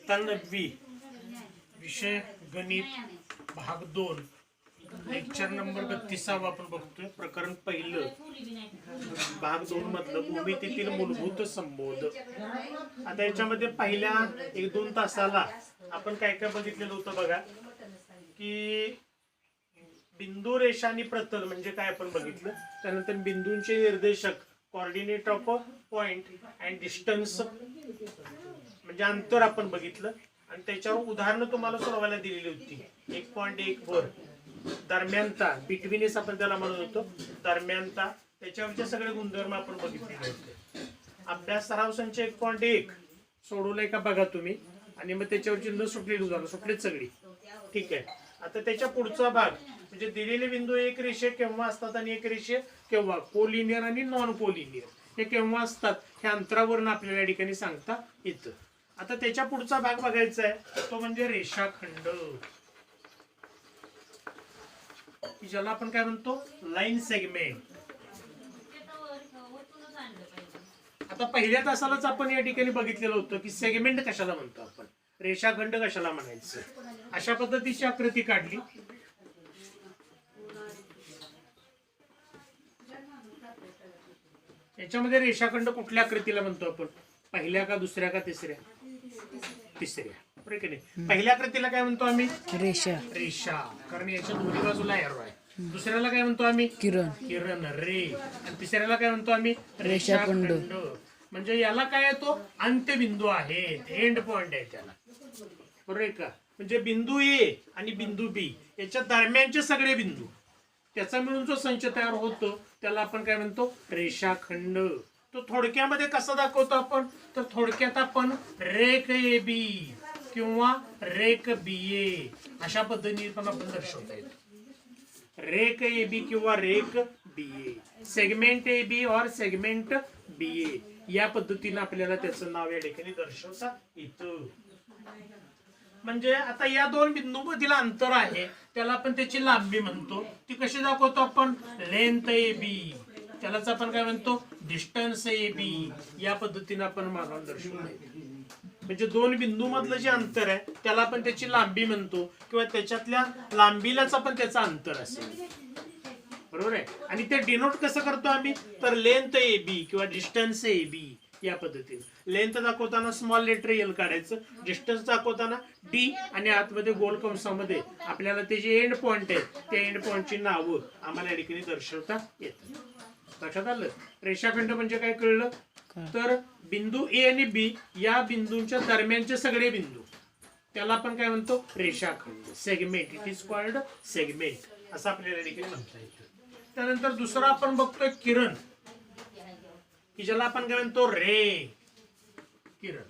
इयत्ता 9वी विषय गणित भाग 2 लेक्चर नंबर 32 आपण बघतोय. प्रकरण पहिलं भाग 2 मधलं भूमितीतील मूलभूत संबोध. आता याच्यामध्ये पहिल्या 1-2 तासाला आपण काय काय बघितलेलं होतं बघा, की बिंदू रेषा आणि प्रतल म्हणजे काय आपण बघितलं. त्यानंतर बिंदूंचे निर्देशक coordinate of point and distance म्हणजे अंतर आपण बघितलं, आणि त्याच्यावर उदाहरणं तुम्हाला सोडवायला दिलेली होती. 1.1 वर दरम्यानता, बिटवीनेस आपण त्याला म्हणत होतो, दरम्यानता, त्याच्यावरचे सगळे गुणधर्म आपण बघितलेले होते. अभ्यास सराव संच 1.1 सोडवलंय का बघा तुम्ही, आणि मग त्याच्यावरची न सुटलेली उदाहरणं सुटलीच सगळी. ठीक आहे. आता त्याच्या पुढचा भाग म्हणजे दिलेले बिंदू एक रेषे केव्हा असतात आणि एक रेषे केव्हा, कोलिनियर आणि नॉन कोलिनियर हे केव्हा असतात हे अंतरावरून आपल्याला या ठिकाणी सांगता येतं. आता त्याच्या पुढचा भाग बघायचा आहे, तो म्हणजे रेषाखंड, ज्याला आपण काय म्हणतो, लाईन सेगमेंट. आता पहिल्या तासालाच आपण या ठिकाणी बघितलेलं होतं की सेगमेंट कशाला म्हणतो आपण, रेषाखंड कशाला म्हणायचं. अशा पद्धतीची आकृती काढली. याच्यामध्ये रेषाखंड कुठल्या आकृतीला म्हणतो आपण, पहिल्या का दुसऱ्या का तिसऱ्या, तिसऱ्या. बरोबर की नाही. पहिल्या आकृतीला काय म्हणतो आम्ही, रेषा. रेषा, कारण याच्या दोन्ही बाजूला एरो आहे. दुसऱ्याला काय म्हणतो आम्ही, किरण. किरण रे. आणि तिसऱ्याला काय म्हणतो आम्ही, रेषाखंड. म्हणजे याला काय येतो, अंत्यबिंदू आहेत, एंड पॉइंट आहे त्याला. बरोबर आहे का. म्हणजे बिंदू ए आणि बिंदू बी याच्या दरम्यानचे सगळे बिंदू त्याचा मिळून जो संच तयार होतो त्याला आपण काय म्हणतो, रेषाखंड. तो थोडक्यामध्ये कसा दाखवतो आपण, तर थोडक्यात आपण रेख ए बी किंवा रेख बी ए अशा पद्धतीने पण आपण दर्शवता येतो. रेख ए बी किंवा रेख बी ए, सेगमेंट ए बी और सेगमेंट बी ए, या पद्धतीने आपल्याला त्याचं नाव या ठिकाणी दर्शवता येतं. म्हणजे आता या दोन बिंदूंमधील अंतर आहे त्याला आपण त्याची लांबी म्हणतो. ती कशी दाखवतो आपण, लेंथ ए बी, त्यालाच आपण काय म्हणतो, डिस्टन्स ए बी, या पद्धतीने आपण मानून दर्शवतो. म्हणजे दोन बिंदू मधलं जे अंतर आहे त्याला आपण त्याची लांबी म्हणतो, किंवा त्याच्यातल्या लांबीलाच आपण त्याचं अंतर असेल. बरोबर आहे. आणि ते डिनोट कसं करतो आम्ही, तर लेंथ ए बी किंवा डिस्टन्स ए बी या पद्धतीने. लेंथ दाखवताना स्मॉल लेटर एल काढायचं, डिस्टन्स दाखवताना डी, आणि आतमध्ये गोल कंसामध्ये आपल्याला ते जे एंड पॉइंट आहेत त्या एंड पॉइंटची नावं आम्हाला या ठिकाणी दर्शवता येतात. लक्षात आलं. रेषाखंड म्हणजे काय कळलं, तर बिंदू ए आणि बी या बिंदूंच्या दरम्यानचे सगळे बिंदू त्याला आपण काय म्हणतो, रेषाखंड. Segment, it is called segment असं आपल्याला देखील म्हणता येतं. त्यानंतर दुसरा आपण बघतोय किरण, की ज्याला आपण काय म्हणतो, रे किरण.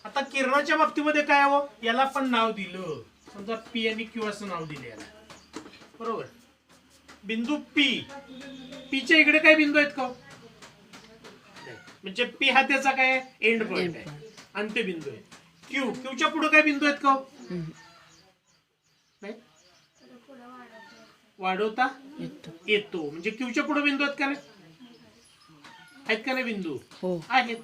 आता किरणाच्या बाबतीमध्ये काय हवं, याला आपण नाव दिलं, समजा पी आणि क्यू असं नाव दिले याला. बरोबर. बिंदू पी, पीच्या इकडे काय बिंदू आहेत का, म्हणजे पी हा त्याचा काय एंड पॉइंट आहे, अंत्यबिंदू आहे. क्यू, क्यूच्या पुढे काय बिंदू आहेत का, नाही, वाढवता येतो. म्हणजे क्यूच्या पुढे बिंदू आहेत का नाही, आहेत का नाही बिंदू, आहेत.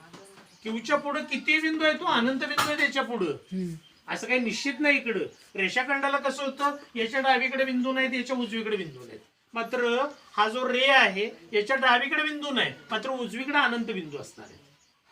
क्यूच्या पुढे किती बिंदू आहे, तो अनंत बिंदू आहे त्याच्या पुढे, असं काही निश्चित नाही. इकडं रेषाखंडाला कसं होतं, याच्या डावीकडे बिंदू नाहीत, याच्या उजवीकडे बिंदू नाहीत. मात्र हा जो रे आहे याच्या डावीकडे बिंदू नाही, मात्र उजवीकडे अनंत बिंदू असणार आहे.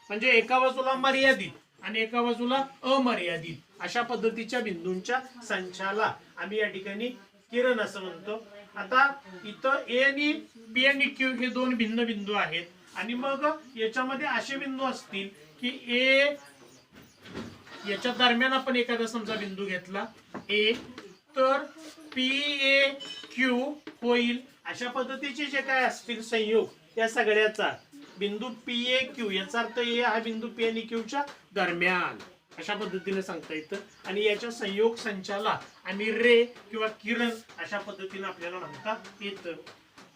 म्हणजे एका बाजूला मर्यादित आणि एका बाजूला अमर्यादित अशा पद्धतीच्या बिंदूंच्या संचाला आम्ही या ठिकाणी किरण असं म्हणतो. आता इथं ए आणि बी आणि क्यू हे दोन भिन्न बिंदू आहेत, आणि मग याच्यामध्ये असे बिंदू असतील की ए, याच्या दरम्यान आपण एखादा समजा बिंदू घेतला ए, तर पी ए क्यू होईल. अशा पद्धतीचे जे काय असतील संयोग त्या सगळ्याचा बिंदू पी ए क्यू, याचा अर्थ ए हा बिंदू पी आणि क्यूच्या दरम्यान, अशा पद्धतीने सांगता येतं. आणि याच्या संयोग संचाला आम्ही रे किंवा किरण अशा पद्धतीने आपल्याला म्हणता येतं.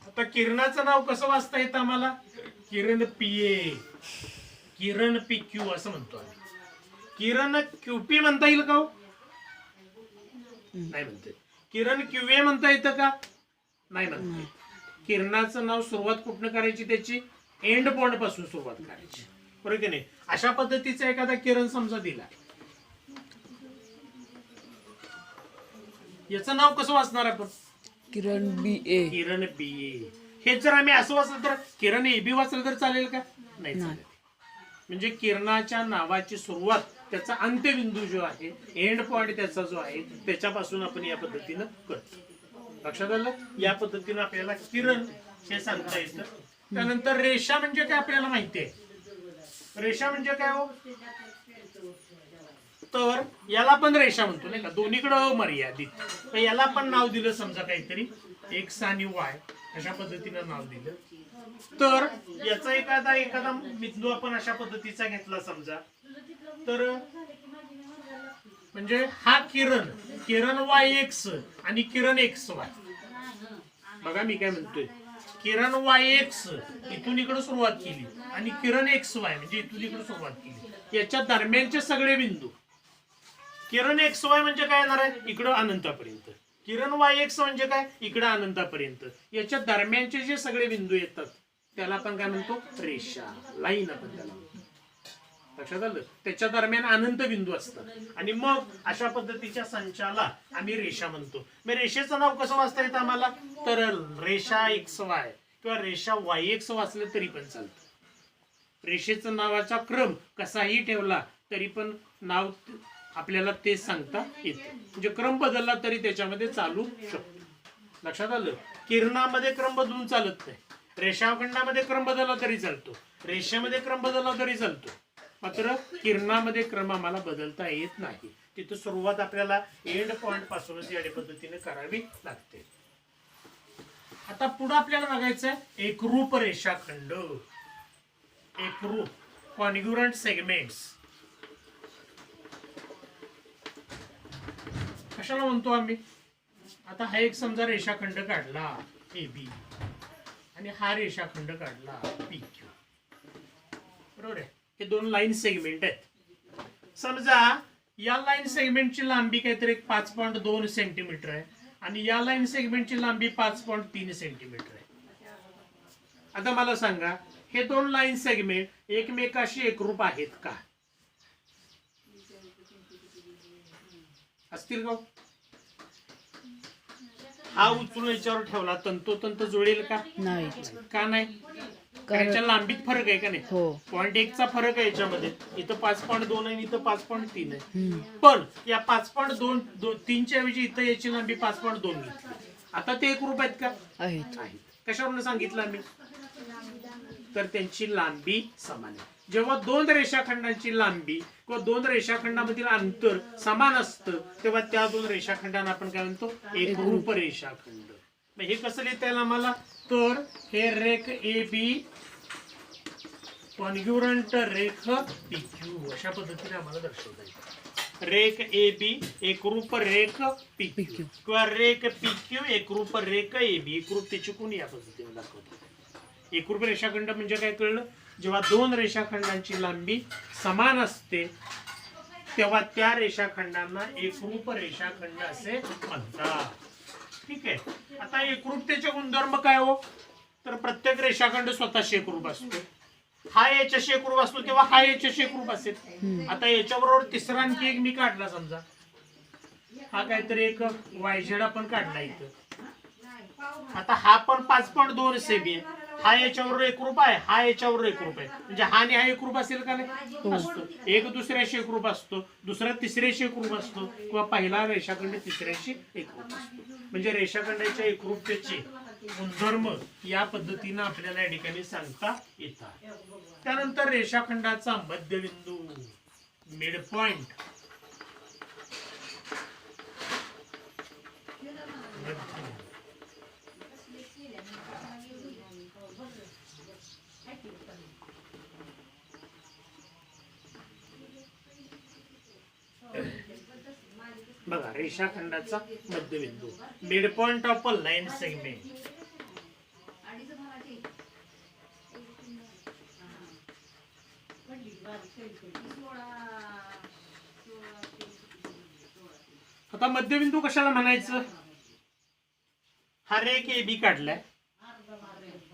आता किरणाचं नाव कसं वाचता येतं आम्हाला, किरण पी ए, किरण पी क्यू असं म्हणतो आम्ही. किरण क्यूपी म्हणता येईल का, नाही म्हणते. किरण क्यूए म्हणता येतं का, नाही म्हणते. किरणाचं नाव सुरुवात कुठनं करायची, त्याची एंड पॉइंट पासून सुरुवात करायची. बरोबर की नाही. अशा पद्धतीचा एखादा किरण समजा दिला, याचं नाव कसं वाचणार आपण? किरण बी ए. किरण बी ए. हेच जर आम्ही असं वाचलं तर किरण ए बी वाचलं तर चालेल का? नाही चालेल. म्हणजे किरणाच्या नावाची सुरुवात, त्याचा अंत्यबिंदू जो आहे, एंड पॉइंट त्याचा जो आहे, त्याच्यापासून आपण या पद्धतीनं करतो. लक्षात आलं? या पद्धतीनं आपल्याला किरण हे सांगता येतं. त्यानंतर रेषा म्हणजे काय आपल्याला माहिती आहे. रेषा म्हणजे काय हो? तर याला पण रेषा म्हणतो नाही का, दोन्हीकडे मर्यादित. तर याला पण नाव दिलं समजा काहीतरी एक्स आणि वाय अशा पद्धतीनं नाव दिलं. तर याचा एखादा बिंदू आपण अशा पद्धतीचा घेतला समजा, तर म्हणजे हा किरण वाय एक्स आणि किरण एक्स वाय. बघा मी काय म्हणतोय, किरण वाय एक्स इथून इकडे सुरुवात केली आणि किरण एक्स वाय म्हणजे इथून इकडे सुरुवात केली. याच्या दरम्यानचे सगळे बिंदू, किरण एक्स वाय म्हणजे काय येणार आहे? इकडं अनंतापर्यंत. किरण वाय एक्स म्हणजे काय? इकडं अनंतापर्यंत. याच्या दरम्यानचे जे सगळे बिंदू येतात त्याला आपण काय म्हणतो? रेषा, लाईन आपण त्याला म्हणतो. लक्षात आलं? त्याच्या दरम्यान अनंत बिंदू असतात आणि मग अशा पद्धतीच्या संचाला आम्ही रेषा म्हणतो. मग रेषेचं नाव कसं वाचता येतं आम्हाला? तर रेषा एक्स वाय किंवा रेषा वाय एक्स वाचलं तरी पण चालतं. रेषेचं नावाचा क्रम कसाही ठेवला तरी पण नाव आपल्याला ते सांगता येते. म्हणजे क्रम बदलला तरी त्याच्यामध्ये चालू शकतो. लक्षात आलं? किरणामध्ये क्रम बदलून चालत नाही. रेषाखंडामध्ये क्रम बदलला तरी चालतो, रेषेमध्ये क्रम बदलला तरी चालतो, मात्र किरणामध्ये क्रम आम्हाला बदलता येत नाही. तिथं सुरुवात आपल्याला एंड पॉइंट पासूनच या पद्धतीने करावी लागते. आता पुढे आपल्याला बघायचं आहे एकरूप रेषाखंड. एकरूप कॉन्ग्रुएंट सेगमेंट्स कशाला म्हणतो आम्ही? आता हा एक समजा रेषाखंड काढला ए बी आणि हा रेषाखंड काढला पी क्यू. बरोबर आहे? हे दोन लाईन सेगमेंट आहेत. समजा या लाईन सेगमेंटची लांबी काहीतरी 5.2 सेंटीमीटर आहे आणि या लाईन सेगमेंटची लांबी 5.3 सेंटीमीटर आहे. आता मला सांगा, हे दोन लाईन सेगमेंट एकमेकाशी एकरूप आहेत का? असतील का? हा उचलून याच्यावर ठेवला तंतोतंत जुळेल का? नाही. का नाही? याच्या लांबीत फरक आहे का नाही? 0.1 चा फरक आहे याच्यामध्ये. इथं 5.2 आहे, इथं 5.3 आहे. पण या 5.2 च्या ऐवजी इथं याची लांबी 5.2 घेतली. आता ते एकरूप आहेत का? आहेत. कशावरून सांगितलं आम्ही? तर त्यांची लांबी समान आहे. जेव्हा दोन रेषाखंडांची लांबी किंवा दोन रेषाखंडामधील अंतर समान असतं तेव्हा त्या दोन रेषाखंडांना आपण काय म्हणतो? एकरूप रेषाखंड. हे कसं लिहिता येईल आम्हाला? तर हे रेख ए बी कॉन्ग्रुएंट रेख पी क्यू अशा पद्धतीने आम्हाला दर्शवता येईल. रेख ए बी एकरूप रेख पी क्यू किंवा रेख पी क्यू एकरूप रेख ए बी. एकरूपतेची कोणी या पद्धतीने दाखवतो. एकरूप रेषाखंड म्हणजे काय कळलं? जेव्हा दोन रेषाखंडांची लांबी समान असते तेव्हा त्या रेषाखंडांना एकरूप रेषाखंड असे म्हणतात. ठीक आहे. आता एकरूपतेचे गुणधर्म काय हो? तर प्रत्येक रेषाखंड स्वतःशी एकरूप असतो. हा याच्याशी एकरूप असतो तेव्हा हा याच्याशी एकरूप असेल. आता याच्याबरोबर तिसरा आणखी एक मी काढला समजा, हा काहीतरी एक वायझेड आपण काढला इथं. आता हा पण 5.2 सेमी आहे. हा याच्यावर एकरूप आहे, हा याच्यावर एकरूप आहे. म्हणजे हा आणि हा एकरूप असेल का नाही? असतो. एक दुसऱ्याशी एकरूप असतो, दुसरा तिसऱ्याशी एकरूप असतो किंवा पहिला रेषाखंड तिसऱ्याशी एकरूप असतो. म्हणजे रेषाखंडाच्या एकरूपतेचे गुणधर्म या पद्धतीनं आपल्याला या ठिकाणी सांगता येतात. त्यानंतर रेषाखंडाचा मध्यबिंदू, मिड पॉइंट. बघा रेषाखंडाचा मध्यबिंदू, mid point of a line segment. आता मध्यबिंदू कशाला म्हणायचं? हा रेख ए बी काढलाय,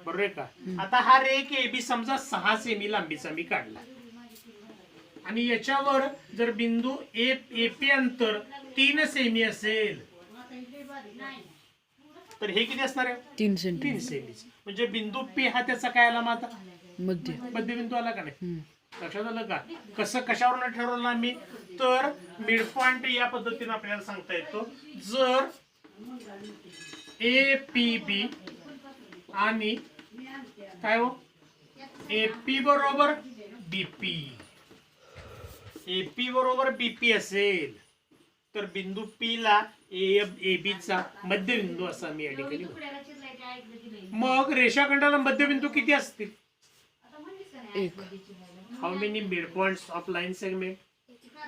बरोबर आहे का? आता हा रेख ए बी समजा 6 सेमी लांबीचा मी काढला. आणि याच्यावर जर बिंदू एपी अंतर 3 सेमी असेल तर हे किती असणार आहे? 3 3 सेंटीमीटर सेमी. म्हणजे बिंदू पी हा त्याचा काय आला मग आता? मध्य. मध्यबिंदू आला का नाही? हम्म. लक्षात आलं का? कसं कशावरून ठरवलं आम्ही? तर मिड पॉइंट या पद्धतीने आपल्याला सांगता येतो. जर ए पी बी आणि काय हो एपी बरोबर बीपी, एपी बरोबर बीपी असेल तर बिंदू पी ला ए चा मध्यबिंदू असा मी या ठिकाणी म्हणतो. मग रेषाखंडाला मध्यबिंदू किती असतील? 1. How many mid points of line segment?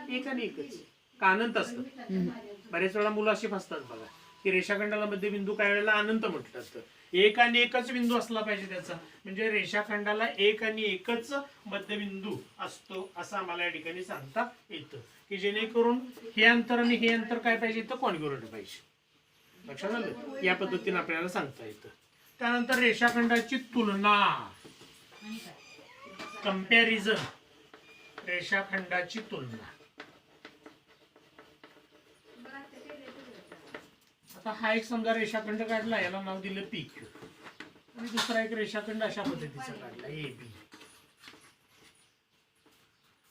एक आणि एकच. का अनंत असतं? बरेच वेळा मुलं अशी फसतात बघा की रेषाखंडाला मध्यबिंदू काही वेळेला अनंत म्हटलं असतं. एक आणि एकच बिंदू असला पाहिजे त्याचा, म्हणजे रेषाखंडाला एक आणि एकच मध्यबिंदू असतो असं आम्हाला या ठिकाणी सांगता येतं, की जेणेकरून हे अंतर आणि हे अंतर काय पाहिजे तर कॉन्ग्रुएंट पाहिजे. लक्षात आलं? या पद्धतीने आपल्याला सांगता येतं. त्यानंतर रेषाखंडाची तुलना, कंपॅरिझन, रेषाखंडाची तुलना. आता हा एक समजा रेषाखंड काढला, याला नाव दिलं पी क्यू, आणि दुसरा एक रेषाखंड अशा पद्धतीचा काढला ए बी.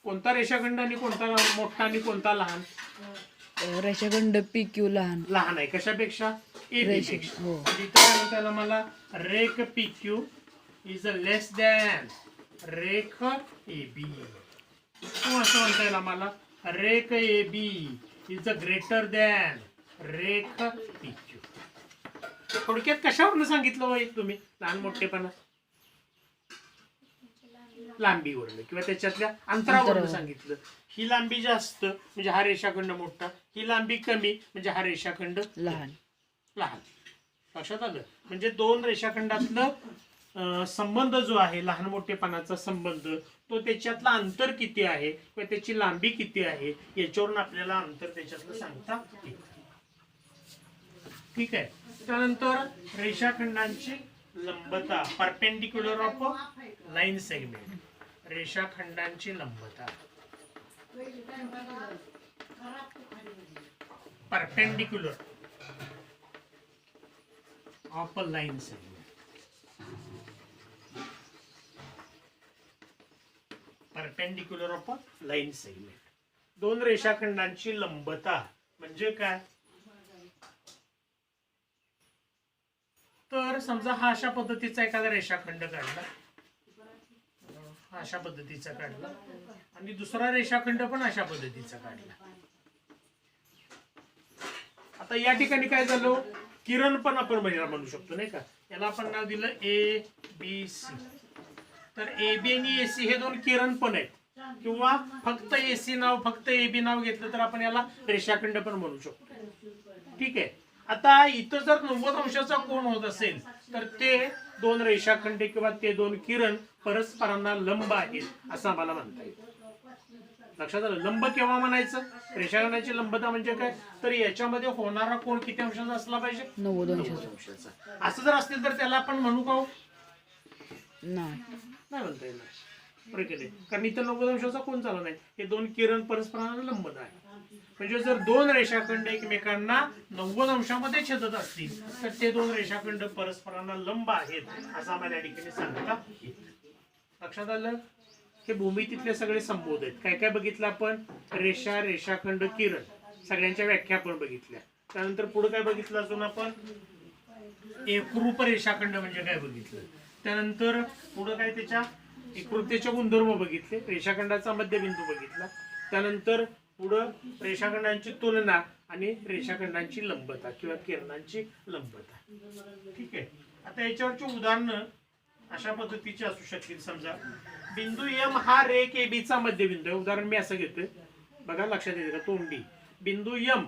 कोणता रेषाखंड आणि कोणता मोठा आणि कोणता लहान? रेषाखंड PQ लहान. लहान आहे कशापेक्षा? ए बी पेक्षा. हो. इथं काय त्याला मला रेख P Q is less than रेख ए बी, किंवा असं म्हणता येईल आम्हाला रेख A B is greater than रेख पी क्यू. थोडक्यात कशावरून सांगितलं होय तुम्ही? लहान मोठेपणा लांबीवरनं किंवा त्याच्यातल्या अंतरावरून सांगितलं. ही लांबी जास्त म्हणजे हा रेषाखंड मोठा, ही लांबी कमी म्हणजे हा रेषाखंड लहान. लहान. लक्षात आलं? म्हणजे दोन रेषाखंडातलं संबंध जो आहे लहान मोठेपणाचा संबंध, तो त्याच्यातला अंतर किती आहे किंवा त्याची लांबी किती आहे याच्यावरून आपल्याला अंतर त्याच्यातलं सांगता येतं. ठीक आहे. त्यानंतर रेषाखंडांची लंबता, परपेंडिक्युलर ऑफ लाईन सेगमेंट. रेषाखंडांची लंबता, perpendicular of line segment. Perpendicular of line segment. दोन रेषाखंडांची लंबता म्हणजे काय? तर समजा हा अशा पद्धतीचा एखादा रेषाखंड काढला, अशा पद्धतीचा काढला, आणि दुसरा रेषाखंड पण अशा पद्धतीचा काढला. आता या ठिकाणी काय झालं? किरण पण आपण म्हणू शकतो नाही का? याला आपण नाव दिलं ए बी सी. तर ए बी आणि एसी हे दोन किरण पण आहेत, किंवा फक्त एसी नाव फक्त ए बी नाव घेतलं तर आपण याला रेषाखंड पण म्हणू शकतो. ठीक आहे. आता इथं जर 90 अंशाचा कोन होत असेल तर ते दोन रेषाखंड किंवा ते दोन किरण परस्परांना लंब आहेत असं आम्हाला म्हणता येईल. लक्षात आलं? लंब केव्हा म्हणायचं? रेषाखंडाची लंबता म्हणजे काय? तर याच्यामध्ये होणारा कोन किती अंशाचा असला पाहिजे? 90 अंशाचा. असं जर असतील तर त्याला आपण म्हणू का? नाही म्हणता येईल, कारण इथं 90 अंशाचा कोन चालू नाही. हे दोन किरण परस्परांना लंब आहे. म्हणजे जर दोन रेषाखंड एकमेकांना 90 अंशामध्ये छेदत असतील तर ते दोन रेषाखंड परस्परांना लंब आहेत असं आम्हाला या ठिकाणी सांगता येईल. लक्षात आलं? हे भूमितीतले सगळे संबोध आहेत. काय काय बघितलं आपण? रेषा, रेषाखंड, किरण, सगळ्यांच्या व्याख्या आपण बघितल्या. त्यानंतर पुढे काय बघितलं अजून आपण? एकरूप रेषाखंड म्हणजे काय बघितलं. त्यानंतर पुढे काय त्याच्या एकरूपतेचे गुणधर्म बघितले. रेषाखंडाचा मध्यबिंदू बघितला. त्यानंतर पुढं रेषाखंडांची तुलना आणि रेषाखंडांची लंबता किंवा किरणांची लंबता. ठीक आहे. आता याच्यावरची उदाहरणं अशा पद्धतीची असू शकतील. समजा बिंदू एम हा रेख ए बी चा मध्यबिंदू आहे. उदाहरण मी असं घेतोय बघा, लक्षात येते का? तोंडी बिंदू एम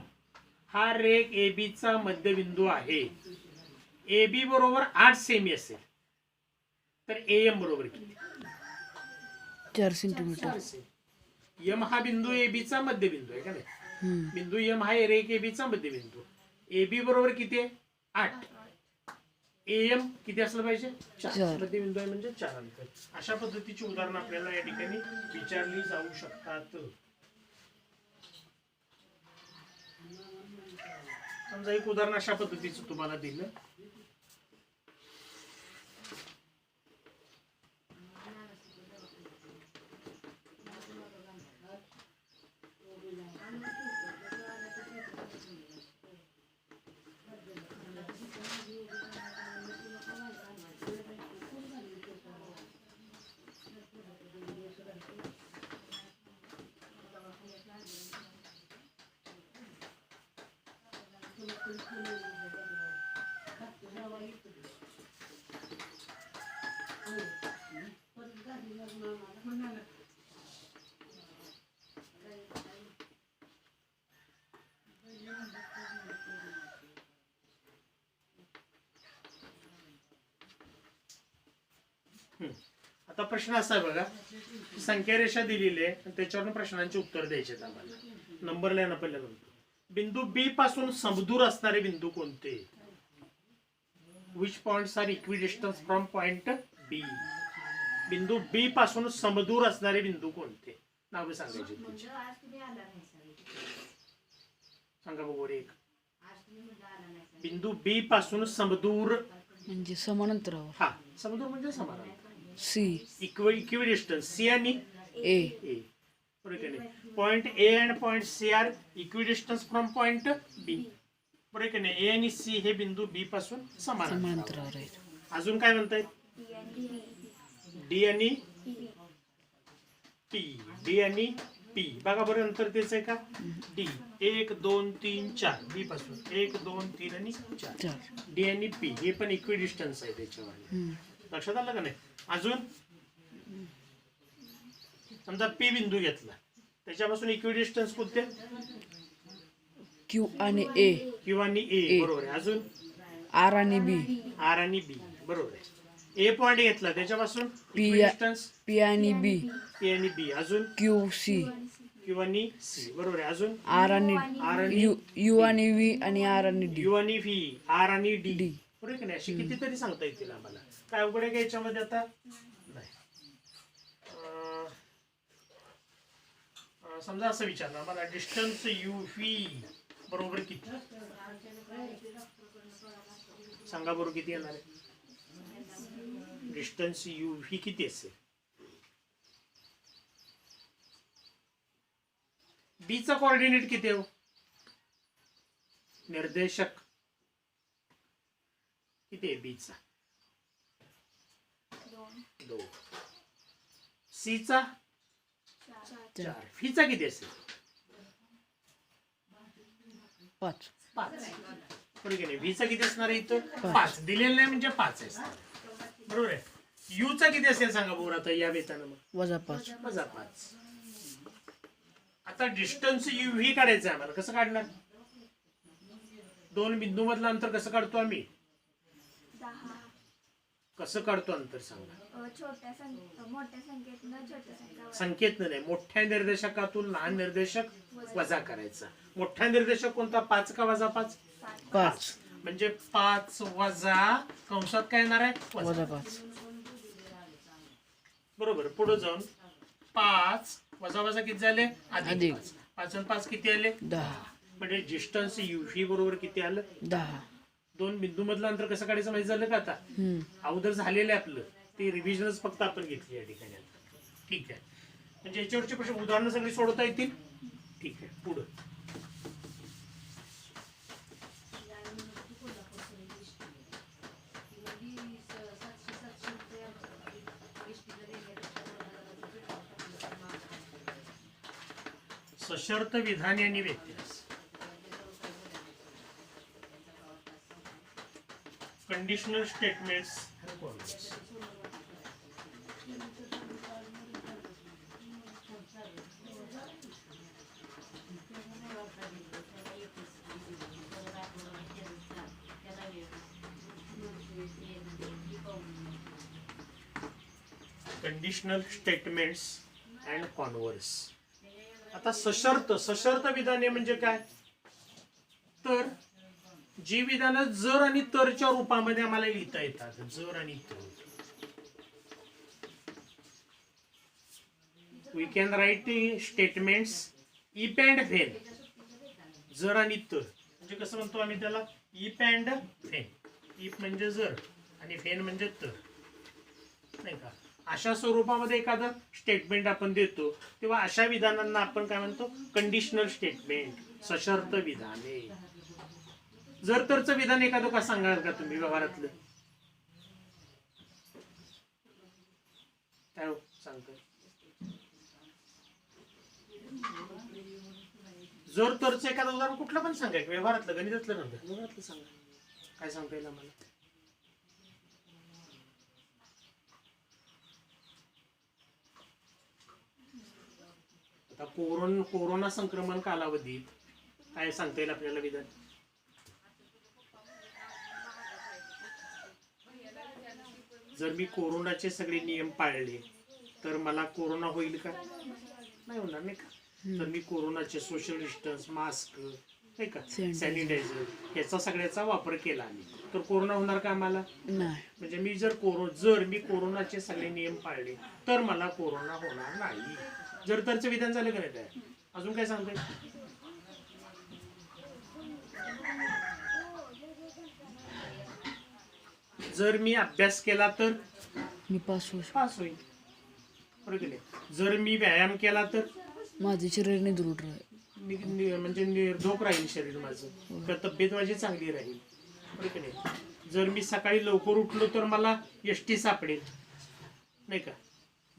हा रेख ए बी चा मध्यबिंदू आहे. ए बी बरोबर 8 सेमी असेल तर ए एम बरोबर किती? 4 सेंटीमीटर. यम हा बिंदू ए बी चा मध्यबिंदू आहे का नाही? बिंदू यम हा रेख ए बी चा मध्यबिंदू. ए बी बरोबर किती आहे? 8. AM किती असलं पाहिजे? 4. चार. मध्यबिंदू आहे म्हणजे 4 अंक. अशा पद्धतीची उदाहरणं आपल्याला या ठिकाणी विचारली जाऊ शकतात. समजा एक उदाहरण अशा पद्धतीचं तुम्हाला दिलं. आता प्रश्न असा आहे बघा, संख्या रेषा दिलेली आहे आणि त्याच्यावरून प्रश्नांची उत्तर द्यायचे आहेत आम्हाला. नंबर लिहा ना पहिल्या नंबर. बिंदू बी पासून समदूर असणारे बिंदू कोणते? Which points are equidistance from point B. बिंदू बी पासून समदूर असणारे बिंदू कोणते? नावे सांगायचे त्याची. सांगा बघू एक. बिंदू बी पासून समदूर म्हणजे समांतरावर. हा, समदूर म्हणजे समान. सी. इक्विडिस्टन्स सी आणि ए. ए. बरोबर की नाही? Point A and point C are equidistance from point B. बरोबर की नाही? ए आणि सी हे बिंदू बी पासून समान. समांतरावर आहेत. अजून काय म्हणतायत? डी आणि पी. डी आणि पी बघा बरं अंतर तेच आहे का? डी 1 2 3 4 बी पासून 1 2 3 आणि 4. डी आणि पी हे पण इक्विडिस्टन्स आहे त्याच्यावर. लक्षात आलं का नाही? अजून समजा पी बिंदू घेतला, त्याच्यापासून इक्विडिस्टन्स कोणते? क्यू आणि ए. क्यू आणि ए. बरोबर आहे. अजून आर आणि बी. आर आणि बी. बरोबर आहे. ए पॉइंट घेतला, त्याच्यापासून पी. इक्विडिस्टन्स पी आणि बी. पी आणि बी. अजून क्यू सी. क्यू आणि सी. बरोबर आहे. अजून आर आणि आर आणि यू आणि व्ही आणि आर आणि डी. यू आणि व्ही, आर आणि डी. डी. बरोबर की नाही? अशी कितीतरी सांगता येतील आम्हाला. काय अवघड आहे का याच्यामध्ये आता? नाही. समजा असं विचारलं आम्हाला, डिस्टन्स यू व्ही बरोबर किती? सांगा बरोबर किती येणार आहे? डिस्टन्स यू व्ही किती असेल? बी चा कोऑर्डिनेट किती आहे? निर्देशक किती आहे बी चा? 2. सी चा 4. व्ही चा किती असेल? 5. 5. बरोबर की नाही? व्ही चा किती असणार आहे इथं? 5. दिलेलं नाही म्हणजे 5 असणार. बरोबर आहे. यू चा किती असेल सांगा बरोबर आता या बेतानं मग? -5. -5. आता डिस्टन्स यू व्ही काढायचं आहे आम्हाला. कसं काढणार? दोन बिंदू मधलं अंतर कसं काढतो आम्ही? 10. कसं काढतो अंतर सांगा? मोठ्या संख्येतनं छोट्या संख्या संख्येतनं नाही, मोठ्या निर्देशकातून लहान निर्देशक वजा करायचा. मोठ्या निर्देशक कोणता? 5 का वजा 5? 5. म्हणजे 5 वजा कंसात काय येणार आहे? -5. बरोबर. पुढे जाऊन 5 वजा वजा किती झाले? अधिक 5. 5 आणि 5 किती आले? 10. म्हणजे डिस्टन्स यू व्ही बरोबर किती आलं? 10. दोन बिंदू मधलं अंतर कसं काढायचं माहिती झालं का आता? अगोदर झालेलं आहे आपलं ते रिव्हिजनच फक्त आपण घेतली या ठिकाणी. ठीक आहे. म्हणजे याच्यावरचे प्रश्न उदाहरणं सगळी सोडवता येतील. ठीक आहे. पुढं सशर्त विधाने आणि व्यत्यास. Conditional statements. Conditional statements and converse. आता सशर्त विधाने म्हणजे काय? तर जी विधानं जर आणि तरच्या रूपामध्ये आम्हाला लिहिता येतात. जर आणि तर. We can write statements if and when. जर आणि तर म्हणजे कसं म्हणतो आम्ही त्याला, इफ अँड व्हेन. इफ म्हणजे जर आणि व्हेन म्हणजे तर, नाही का. अशा स्वरूपामध्ये एखादं स्टेटमेंट आपण देतो तेव्हा अशा विधानांना आपण काय म्हणतो, कंडिशनल स्टेटमेंट, सशर्त विधाने. जर तरचं विधान एखादं का सांगाल का तुम्ही व्यवहारातलं, काय हो सांगतो. जर तरचं एखादं उदाहरण कुठलं पण सांगा, व्यवहारातलं, गणितातलं नव्हतं, व्यवहारातलं सांगा. काय सांगता येईल आम्हाला. आता कोरोना संक्रमण कालावधीत काय सांगता येईल आपल्याला विधान. जर मी कोरोनाचे सगळे नियम पाळले तर मला कोरोना होईल का, नाही होणार, नाही का. तर मी कोरोनाचे सोशल डिस्टन्स, मास्क, नाही का, सॅनिटायझर याचा सगळ्याचा वापर केला आम्ही, तर कोरोना होणार का आम्हाला, नाही. म्हणजे मी जर मी कोरोनाचे सगळे नियम पाळले तर मला कोरोना होणार नाही. जर तरचं विधान झालं का नाही काय. अजून काय सांगतोय. जर मी अभ्यास केला तर मी पास होईल. बरोबर नाही. जर मी व्यायाम केला तर माझे शरीर निदृढ राहील, म्हणजे निर्धोक राहील शरीर माझं, तर तब्येत माझी चांगली राहील. बरोबर नाही. जर मी सकाळी लवकर उठलो तर मला एसटी सापडेल, नाही का.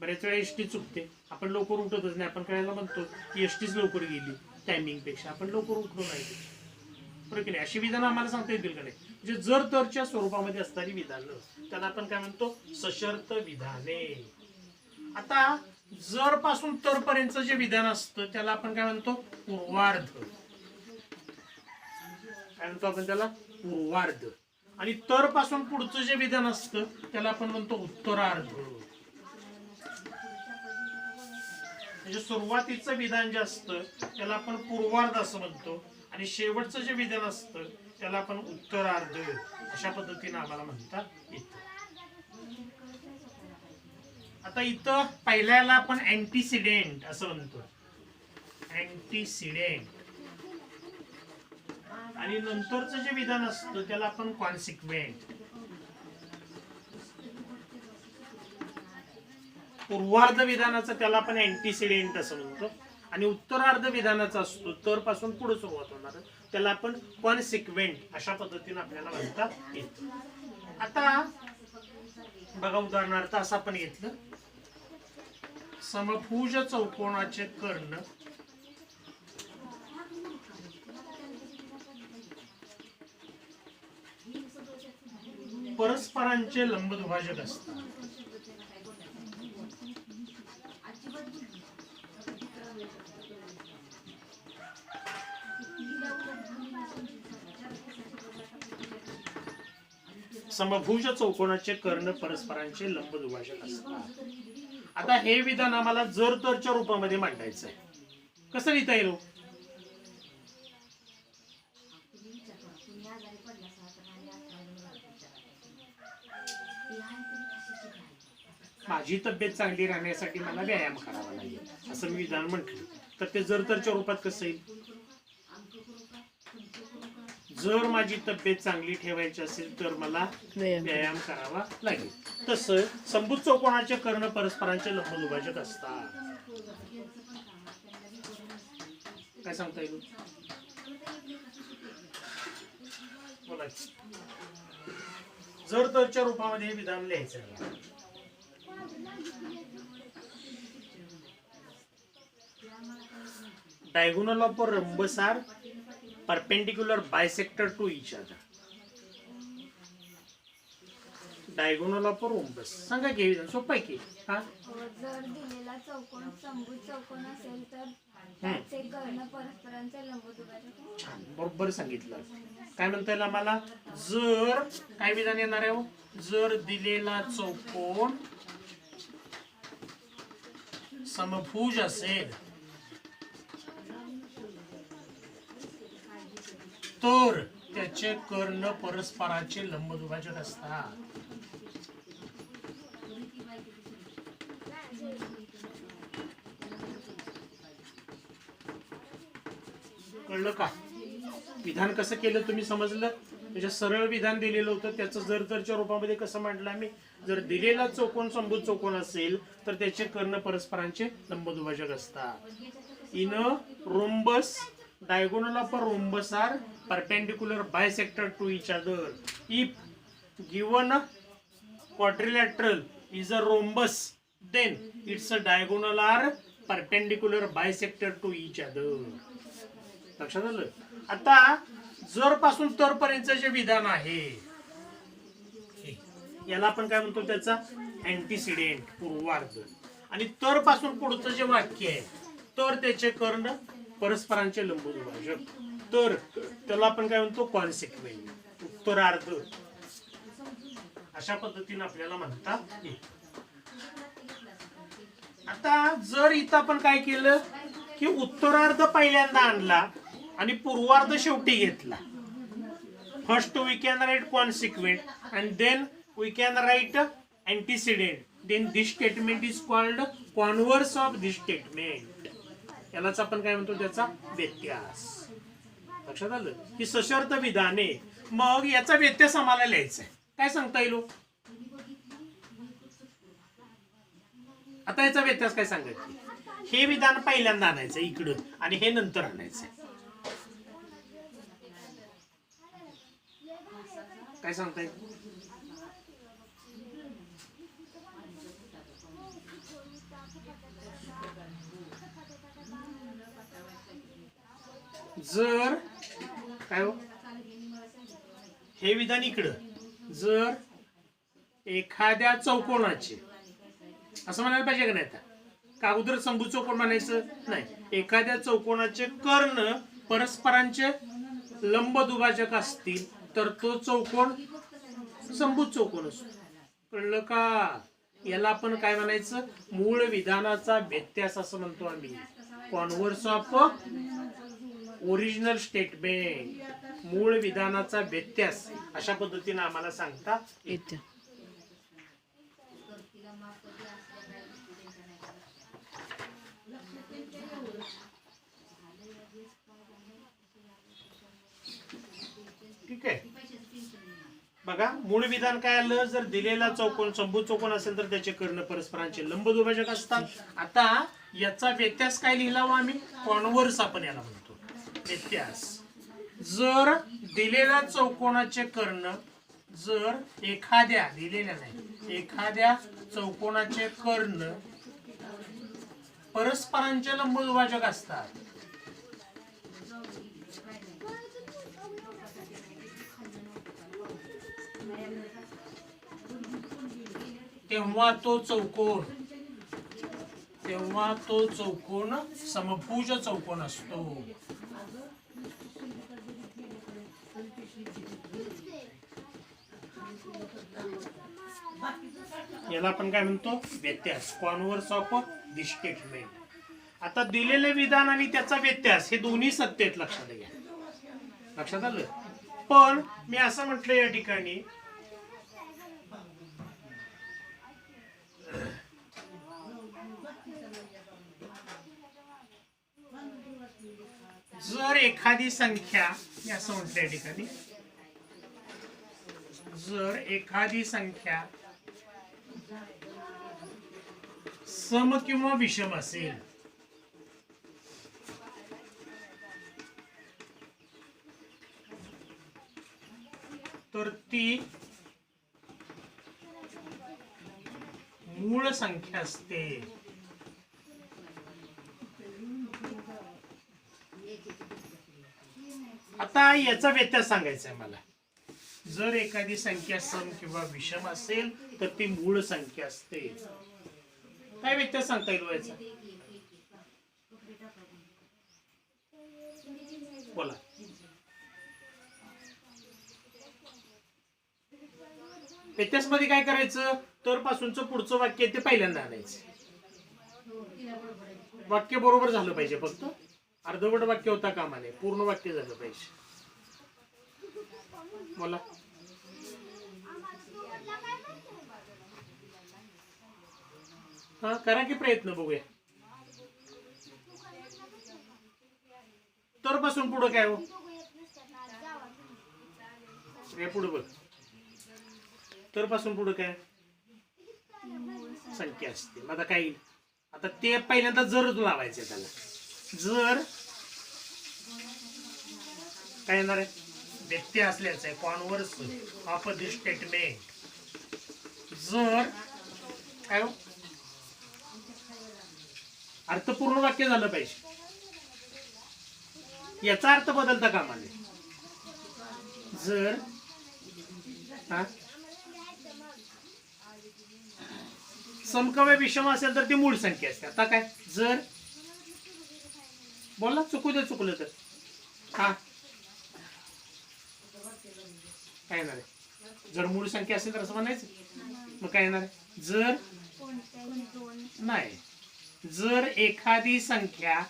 बऱ्याच वेळा एसटी चुकते, आपण लवकर उठतच नाही. आपण करायला म्हणतो की एसटीच लवकर गेली टायमिंग पेक्षा, आपण लवकर उठलो नाही. बरोबर की नाही. अशी विधानं आम्हाला सांगता येतील का नाही. म्हणजे जर तरच्या स्वरूपामध्ये असणारी विधानं त्याला आपण काय म्हणतो, सशर्त विधाने. आता जर पासून तर पर्यंत जे विधान असतं त्याला आपण काय म्हणतो, पूर्वार्ध. काय म्हणतो आपण त्याला, पूर्वार्ध. आणि तर पासून पुढचं जे विधान असतं त्याला आपण म्हणतो उत्तरार्ध. म्हणजे सुरुवातीचं विधान जे असतं त्याला आपण पूर्वार्ध असं म्हणतो आणि शेवटचं जे विधान असतं त्याला आपण उत्तरार्ध अशा पद्धतीने आम्हाला म्हणता येतं. आता इथं पहिल्याला आपण अँटीसिडेंट असं म्हणतो, अँटीसिडेंट. आणि नंतरचं जे विधान असतं त्याला आपण कॉन्सिक्वेंट. पूर्वार्ध विधानाचं त्याला आपण अँटीसिडेंट असं म्हणतो आणि उत्तरार्ध विधानाचा असतो तर पासून पुढे सुरुवात होणार त्याला आपण कॉन्सिक्वेंट अशा पद्धतीने आपल्याला म्हणता येतं. आता बघा उदाहरणार्थ असं आपण घेतलं, समभुज चौकोनाचे कर्ण परस्परांचे लंबदुभाजक असतात. समभुज चौकोनाचे कर्ण परस्परांचे लंबदुभाजक असतात. आता हे विधान आम्हाला जर तरच्या रूपामध्ये मांडायचं आहे. कसं लिहिता येईल. माझी तब्येत चांगली राहण्यासाठी मला व्यायाम करावा लागेल असं मी विधान म्हटलं तर ते जर तरच्या रूपात कसं येईल. जर माझी तब्येत चांगली ठेवायची असेल तर मला व्यायाम करावा लागेल. तसं समभुज चौकोनाचे कर्ण परस्परांचे लंबदुभाजक असतात. काय सांगता येईल. बोला. जर तरच्या रूपामध्ये हे विधान लिहायचं आहे. Diagonal of rhombus are perpendicular bisector to each other. Diagonal of rhombus सांगा की सोपं आहे की. हा जर दिलेला चौकोन समभुज चौकोन असेल तर त्याचे कर्ण परस्परांचे लंबदुभाजक. छान, बरोबर सांगितलं. काय म्हणता येईल आम्हाला. जर काय विधान येणार आहे, जर दिलेला चौकोन समभुज असेल तर त्याचे कर्ण परस्पराचे लंबदुभाजक असतात. कळलं का? विधान कसं केलं तुम्ही समजलं? म्हणजे सरळ विधान दिलेलं होतं, त्याचं जर रूपामध्ये कसं मांडलं आम्ही? जर दिलेला चौकोन समभुज चौकोन असेल तर त्याचे कर्ण परस्परांचे लंबदुभाजक असतात. In rhombus diagonal of a rhombus are perpendicular bisector to each other. If given quadrilateral is a rhombus, then its a diagonal are perpendicular bisector to each other. लक्षात आलं? आता जर पासून तर पर्यंत जे विधान आहे याला आपण काय म्हणतो? त्याचा अँटीसिडेंट, पूर्वार्ध. आणि तर पासून पुढचं जे वाक्य आहे तर त्याचे कर्ण परस्परांचे लंबदुभाजक, तर त्याला आपण काय म्हणतो? कॉन्सिक्वेंट, उत्तरार्ध. अशा पद्धतीने आपल्याला म्हणता येईल. आता जर इथं आपण काय केलं की उत्तरार्ध पहिल्यांदा आणला आणि पूर्वार्ध शेवटी घेतला. First we can write consequent and then we can write antecedent. Then this statement is called converse of this statement. यालाच आपण काय म्हणतो? त्याचा व्यत्यास. लक्षात आलं? ही सशर्त विधाने. मग याचा व्यत्यास आम्हाला लिहायचा आहे. काय सांगता येईल? आता याचा व्यत्यास काय सांगायचं? हे विधान पहिल्यांदा आणायचं इकडं आणि हे नंतर आणायचं. काय सांगता येईल? जर काय हो, हे विधान इकडं, जर एखाद्या चौकोनाचे, असं म्हणायला पाहिजे का नाही? आता का अगोदर समभुज चौकोन म्हणायचं नाही. एखाद्या चौकोनाचे कर्ण परस्परांचे लंबदुभाजक असतील तर तो चौकोन समभुज चौकोन असतो. कळलं का? याला आपण काय म्हणायचं? मूळ विधानाचा व्यत्यास असं म्हणतो आम्ही. कॉन्व्हर्स ऑफ ओरिजिनल स्टेटमेंट, मूळ विधानाचा व्यत्यास. अशा पद्धतीने आम्हाला सांगता येते. ठीक आहे. बघा, मूळ विधान काय आलं? जर दिलेला चौकोन समभुज चौकोन असेल तर त्याचे कर्ण परस्परांचे लंबदुभाजक असतात. आता याचा व्यत्यास काय लिहिला आम्ही? कॉन्व्हर्स आपण याला म्हणतो. व्यत्यास. जर दिलेल्या चौकोनाचे कर्ण, जर एखाद्या, दिलेल्या नाही, एखाद्या चौकोनाचे कर्ण परस्परांचे लंबदुभाजक असतात तेव्हा तो चौकोन समभुज चौकोन असतो. याला आपण काय म्हणतो? व्यत्यास. Converse of this statement. आता दिलेले विधान आणि त्याचा व्यत्यास हे दोन्ही सत्य आहेत, लक्षात घ्या. लक्षात आलं? पण मी असं म्हटलं या ठिकाणी, जर एखादी संख्या, मी असं म्हटलं या ठिकाणी, जर एखादी संख्या सम किंवा विषम असेल तर ती मूळ संख्या असते. आता याचा व्यत्यास सांगायचा आहे मला. जर एखादी संख्या सम किंवा विषम असेल तर ती मूळ संख्या असते. काय व्यत्यास सांगता येईल याचा? बोला. व्यत्यास मध्ये काय करायचं? तर पासूनचं पुढचं वाक्य ते पहिल्यांदा आणायचं. वाक्य बरोबर झालं पाहिजे, फक्त अर्धवट वाक्य होता कामा नये, पूर्ण वाक्य झालं पाहिजे. बोला. हा करा की प्रयत्न, बघूया. तर पासून पुढं काय हो? हे पुढे बघ. तर पासून पुढे काय संख्या असते. मग आता काय, आता ते पहिल्यांदा जर लावायचं त्याला. जर काय येणार आहे? व्यत्यय असल्याचं आहे. Converse of this statement. जर काय हो? अर्थपूर्ण वाक्य झालं पाहिजे. याचा अर्थ बदलता कामा नये. जर समकव्य विषम असेल तर ती मूळ संख्या असते. आता काय, जर बोला, चुकू दे, चुकलं तर हा काय येणार आहे? जर मूळ संख्या असेल तर असं म्हणायचं. मग काय येणार आहे? जर नाही, जर एखादी संख्या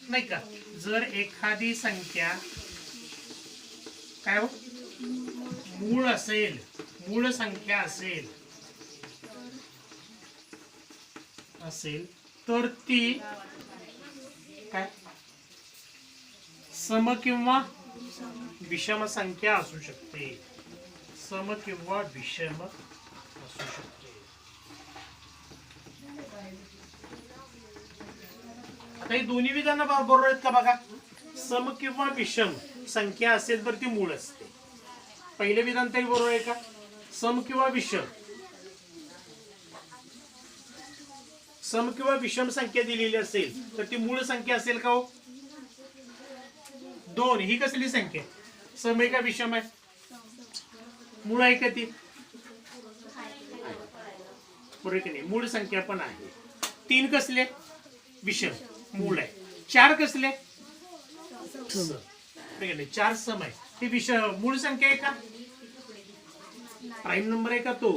नाही का, जर एखादी संख्या काय हो मूळ असेल, मूळ संख्या असेल तर ती काय सम किंवा विषम संख्या असू शकते. सम किंवा विषम असू शकते. आता ही दोन्ही विधानं बरोबर आहेत का बघा. सम किंवा विषम संख्या असेल तर ती मूळ असते. पहिले विधान तरी बरोबर आहे का? सम किंवा विषम, सम किंवा विषम संख्या दिलेली असेल तर ती मूळ संख्या असेल का हो? 2 ही कसली संख्या? सम आहे का विषम आहे? मूळ आहे का ती? बरोबर की नाही? मूळ संख्या पण आहे. 3 कसले? विषम, मूळ आहे. 4 कसले? सम. 4 सम आहे. ती विषम मूळ संख्या आहे का? प्राईम नंबर आहे का तो?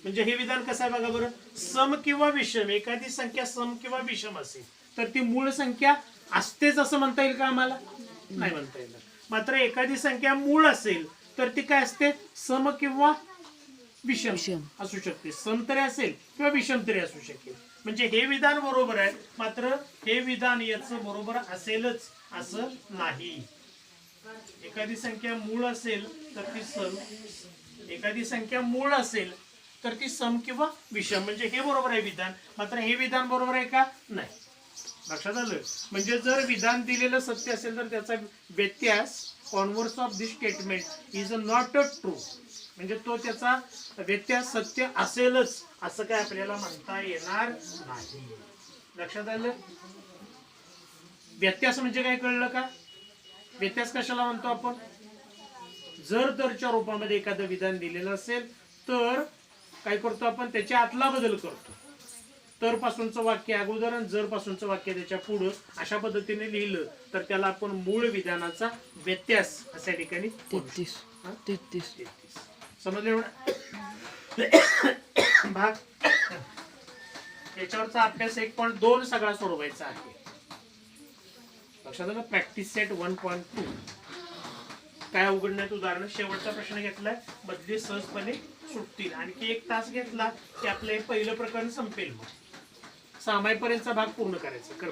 म्हणजे हे विधान कसं आहे बघा बरं. सम किंवा विषम, एखादी संख्या सम किंवा विषम असेल तर ती मूळ संख्या असतेच असं म्हणता येईल का आम्हाला? नाही म्हणता येईल. मात्र एखादी संख्या मूळ असेल तर ती काय असते? सम किंवा विषम असू शकते. सम तरी असेल किंवा विषम तरी असू शकेल. म्हणजे हे विधान बरोबर आहे, मात्र हे विधान याचं बरोबर असेलच असं नाही. एखादी संख्या मूळ असेल तर ती सम, एखादी संख्या मूळ असेल तर ती सम किंवा विषम, म्हणजे हे बरोबर आहे विधान. मात्र हे विधान बरोबर आहे का? नाही. लक्षात आलं? म्हणजे जर विधान दिलेलं सत्य असेल तर त्याचा व्यत्यास converse of this statement is not true. म्हणजे तो त्याचा व्यत्यास सत्य असेलच असं काय आपल्याला म्हणता येणार नाही. लक्षात आलं? व्यत्यास म्हणजे काय कळलं का? व्यत्यास कशाला म्हणतो आपण? जर तरच्या रूपामध्ये एखादं विधान दिलेलं असेल तर काय करतो आपण? त्याच्या आतला बदल करतो. तर पासूनचं वाक्य अगोदर आणि जर पासूनचं वाक्य त्याच्या पुढं अशा पद्धतीने लिहिलं तर त्याला आपण मूळ विधानाचा व्यत्यास अशा ठिकाणी 33 समजलं एवढं? भाग याच्यावरचा अभ्यास 1.2 सगळा सोडवायचा आहे. लक्षात आलं? Practice set 1.2. काय अवघड नाही. उदाहरण शेवटचा प्रश्न घेतलाय, बदली सहजपणे सुटतील. आणखी 1 तास घेतला की आपलं हे पहिलं प्रकरण संपेल. मग 6 पर्यंतचा भाग पूर्ण करायचा. कर.